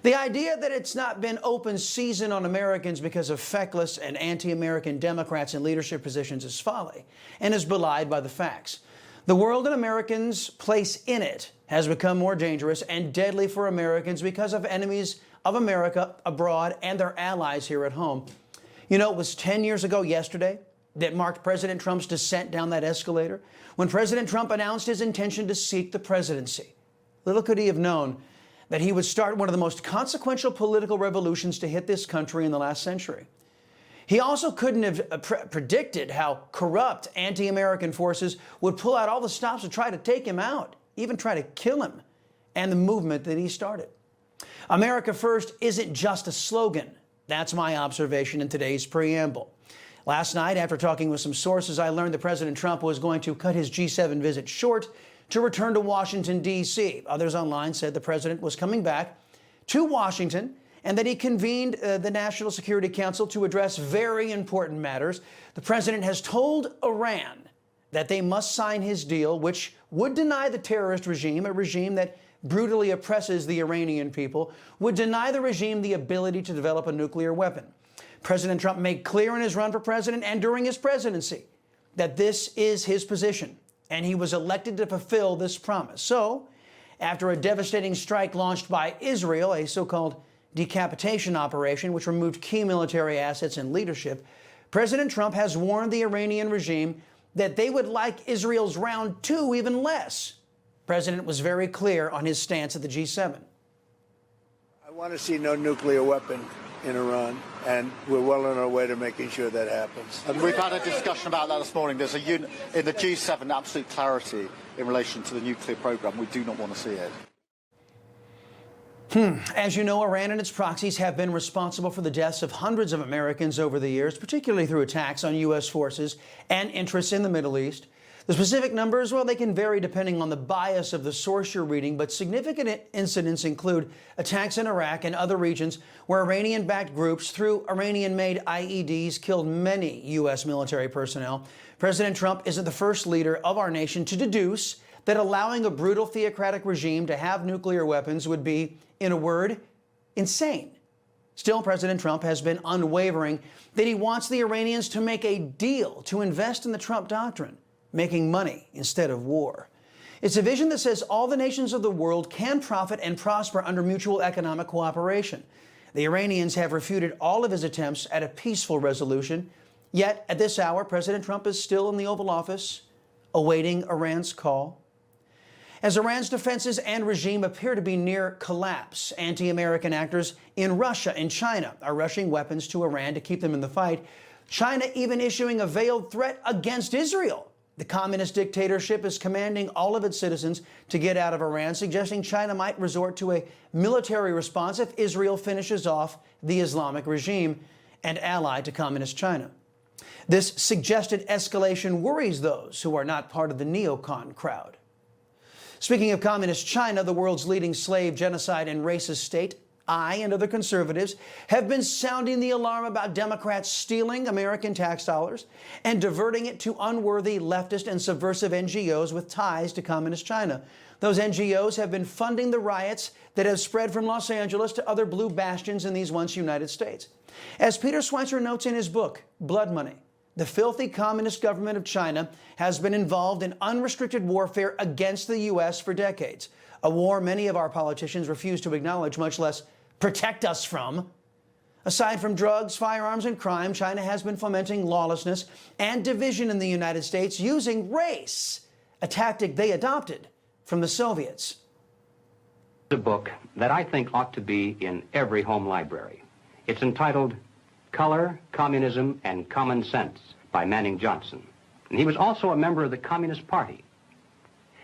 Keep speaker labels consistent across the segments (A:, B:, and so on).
A: The idea that it's not been open season on Americans because of feckless and anti-American Democrats in leadership positions is folly and is belied by the facts. The world and Americans' place in it has become more dangerous and deadly for Americans because of enemies of America abroad and their allies here at home. You know, it was 10 years ago yesterday that marked President Trump's descent down that escalator when President Trump announced his intention to seek the presidency. Little could he have known that he would start one of the most consequential political revolutions to hit this country in the last century. He also couldn't have predicted how corrupt anti-American forces would pull out all the stops to try to take him out, even try to kill him, and the movement that he started. America First isn't just a slogan. That's my observation in today's preamble. Last night, after talking with some sources, I learned that President Trump was going to cut his G7 visit short to return to Washington, D.C. Others online said the president was coming back to Washington and that he convened the National Security Council to address very important matters. The president has told Iran that they must sign his deal, which would deny the terrorist regime, a regime that brutally oppresses the Iranian people, would deny the regime the ability to develop a nuclear weapon. President Trump made clear in his run for president and during his presidency that this is his position, and he was elected to fulfill this promise. So, after a devastating strike launched by Israel, a so-called decapitation operation which removed key military assets and leadership, President Trump has warned the Iranian regime that they would like Israel's round 2 even less. The president was very clear on his stance at the G7.
B: I want to see no nuclear weapon in Iran, and we're well on our way to making sure that happens.
C: And we've had a discussion about that this morning. There's in the G7 absolute clarity in relation to the nuclear program. We do not want to see it.
A: As you know, Iran and its proxies have been responsible for the deaths of hundreds of Americans over the years, particularly through attacks on U.S. forces and interests in the Middle East. The specific numbers, well, they can vary depending on the bias of the source you're reading, but significant incidents include attacks in Iraq and other regions where Iranian-backed groups, through Iranian-made IEDs, killed many U.S. military personnel. President Trump isn't the first leader of our nation to deduce that allowing a brutal theocratic regime to have nuclear weapons would be, in a word, insane. Still, President Trump has been unwavering that he wants the Iranians to make a deal to invest in the Trump doctrine, making money instead of war. It's a vision that says all the nations of the world can profit and prosper under mutual economic cooperation. The Iranians have refuted all of his attempts at a peaceful resolution. Yet, at this hour, President Trump is still in the Oval Office, awaiting Iran's call. As Iran's defenses and regime appear to be near collapse, anti-American actors in Russia and China are rushing weapons to Iran to keep them in the fight. China even issuing a veiled threat against Israel. The communist dictatorship is commanding all of its citizens to get out of Iran, suggesting China might resort to a military response if Israel finishes off the Islamic regime and ally to communist China. This suggested escalation worries those who are not part of the neocon crowd. Speaking of communist China, the world's leading slave, genocide, and racist state, I and other conservatives have been sounding the alarm about Democrats stealing American tax dollars and diverting it to unworthy leftist and subversive NGOs with ties to communist China. Those NGOs have been funding the riots that have spread from Los Angeles to other blue bastions in these once United States. As Peter Schweitzer notes in his book, Blood Money, the filthy communist government of China has been involved in unrestricted warfare against the U.S. for decades, a war many of our politicians refuse to acknowledge, much less protect us from. Aside from drugs, firearms, and crime, China has been fomenting lawlessness and division in the United States using race, a tactic they adopted from the Soviets.
D: A book that I think ought to be in every home library. It's entitled Color, Communism, and Common Sense by Manning Johnson. And he was also a member of the Communist Party.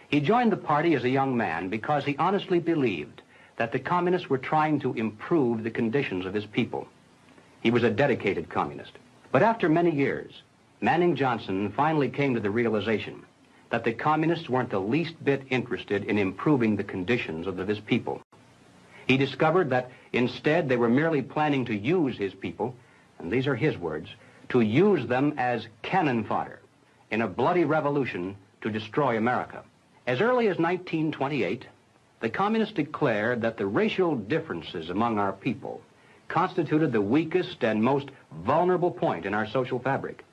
D: He joined the party as a young man because he honestly believed that the communists were trying to improve the conditions of his people. He was a dedicated communist. But after many years, Manning Johnson finally came to the realization that the communists weren't the least bit interested in improving the conditions of his people. He discovered that instead they were merely planning to use his people, and these are his words, to use them as cannon fodder in a bloody revolution to destroy America. As early as 1928, the communists declared that the racial differences among our people constituted the weakest and most vulnerable point in our social fabric.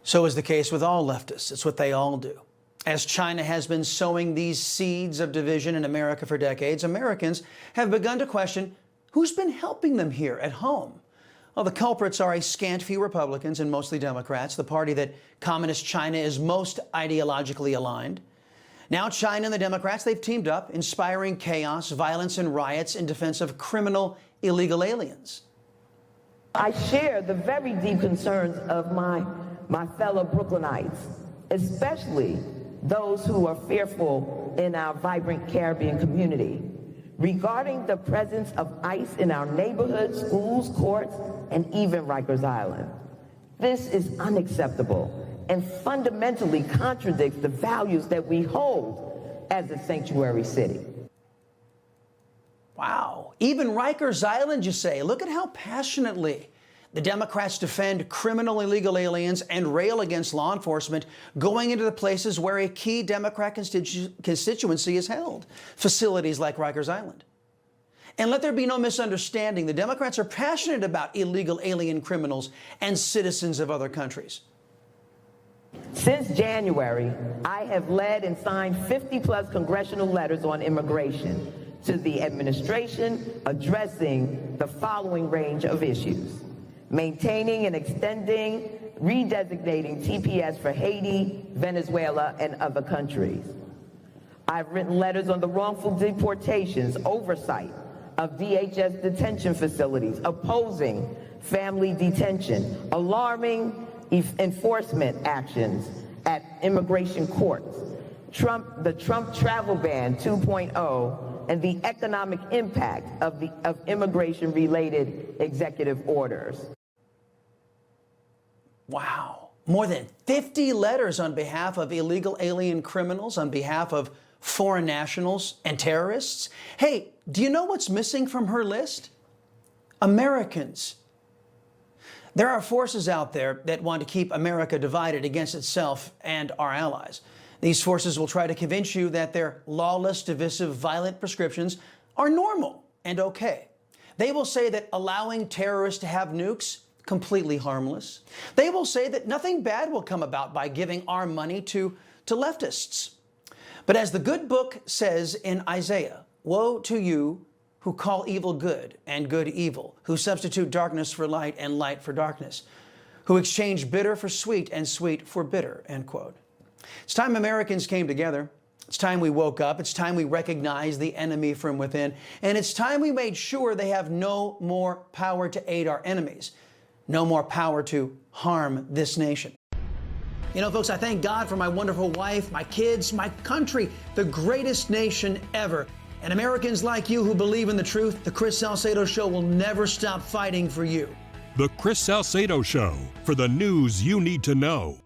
A: So is the case with all leftists. It's what they all do. As China has been sowing these seeds of division in America for decades, Americans have begun to question who's been helping them here at home. Well, the culprits are a scant few Republicans and mostly Democrats, the party that Communist China is most ideologically aligned. Now China and the Democrats, they've teamed up, inspiring chaos, violence, and riots in defense of criminal illegal aliens.
E: I share the very deep concerns of my fellow Brooklynites, especially those who are fearful in our vibrant Caribbean community, regarding the presence of ICE in our neighborhoods, schools, courts, and even Rikers Island. This is unacceptable and fundamentally contradicts the values that we hold as a sanctuary city.
A: Wow. Even Rikers Island, you say? Look at how passionately the Democrats defend criminal illegal aliens and rail against law enforcement going into the places where a key Democrat constituency is held, facilities like Rikers Island. And let there be no misunderstanding, the Democrats are passionate about illegal alien criminals and citizens of other countries.
E: Since January, I have led and signed 50-plus congressional letters on immigration to the administration addressing the following range of issues: maintaining and extending, redesignating TPS for Haiti, Venezuela, and other countries. I've written letters on the wrongful deportations, oversight of DHS detention facilities, opposing family detention, alarming enforcement actions at immigration courts, the Trump travel ban 2.0, and the economic impact of immigration-related executive orders.
A: Wow. More than 50 letters on behalf of illegal alien criminals, on behalf of foreign nationals and terrorists. Hey, do you know what's missing from her list? Americans. There are forces out there that want to keep America divided against itself and our allies. These forces will try to convince you that their lawless, divisive, violent prescriptions are normal and okay. They will say that allowing terrorists to have nukes, completely harmless. They will say that nothing bad will come about by giving our money to leftists. But as the good book says in Isaiah, woe to you who call evil good and good evil, who substitute darkness for light and light for darkness, who exchange bitter for sweet and sweet for bitter, end quote. It's time Americans came together. It's time we woke up. It's time we recognized the enemy from within. And it's time we made sure they have no more power to aid our enemies, no more power to harm this nation. You know, folks, I thank God for my wonderful wife, my kids, my country, the greatest nation ever. And Americans like you who believe in the truth, the Chris Salcedo Show will never stop fighting for you.
F: The Chris Salcedo Show, for the news you need to know.